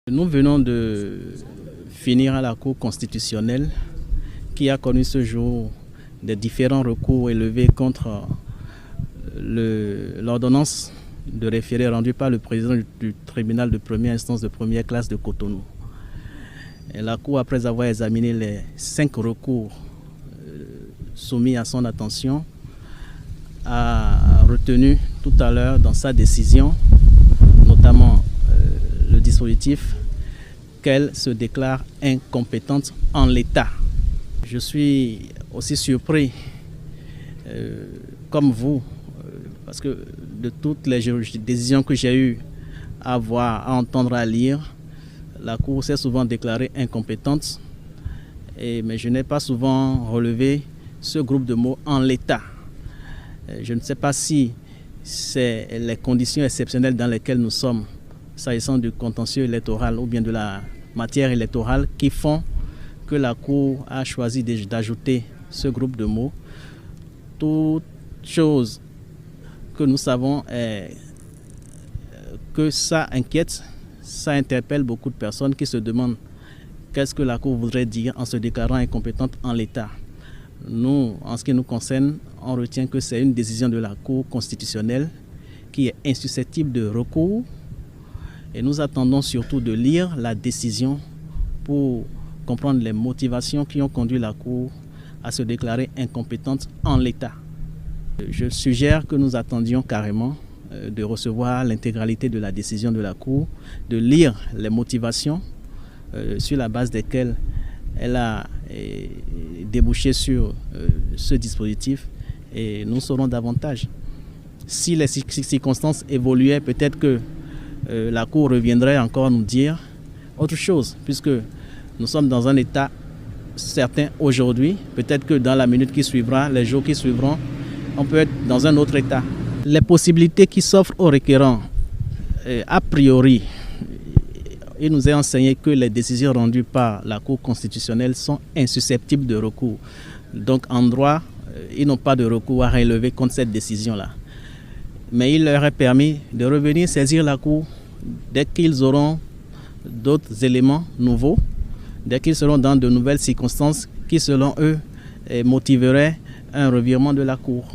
Nous venons de finir à la Cour constitutionnelle qui a connu ce jour des différents recours élevés contre l'ordonnance de référé rendue par le président du tribunal de première instance de première classe de Cotonou. Et la Cour, après avoir examiné les 5 recours soumis à son attention, a retenu tout à l'heure dans sa décision, notamment le dispositif, qu'elle se déclare incompétente en l'état. Je suis aussi surpris, comme vous, parce que de toutes les décisions que j'ai eu à voir, à entendre, à lire, la Cour s'est souvent déclarée incompétente, mais je n'ai pas souvent relevé ce groupe de mots en l'état. Je ne sais pas si c'est les conditions exceptionnelles dans lesquelles nous sommes, s'agissant du contentieux électoral ou bien de la matière électorale, qui font que la Cour a choisi d'ajouter ce groupe de mots. Toute chose que nous savons est que ça inquiète, ça interpelle beaucoup de personnes qui se demandent qu'est-ce que la Cour voudrait dire en se déclarant incompétente en l'état. Nous, en ce qui nous concerne, on retient que c'est une décision de la Cour constitutionnelle qui est insusceptible de recours. Et nous attendons surtout de lire la décision pour comprendre les motivations qui ont conduit la Cour à se déclarer incompétente en l'état. Je suggère que nous attendions carrément de recevoir l'intégralité de la décision de la Cour, de lire les motivations sur la base desquelles elle a débouché sur ce dispositif, et nous saurons davantage. Si les circonstances évoluaient, peut-être que la Cour reviendrait encore nous dire autre chose, puisque nous sommes dans un état certain aujourd'hui. Peut-être que dans la minute qui suivra, les jours qui suivront, on peut être dans un autre état. Les possibilités qui s'offrent aux requérants, a priori, il nous est enseigné que les décisions rendues par la Cour constitutionnelle sont insusceptibles de recours. Donc en droit, ils n'ont pas de recours à relever contre cette décision-là. Mais il leur est permis de revenir saisir la Cour dès qu'ils auront d'autres éléments nouveaux, dès qu'ils seront dans de nouvelles circonstances qui, selon eux, motiveraient un revirement de la Cour.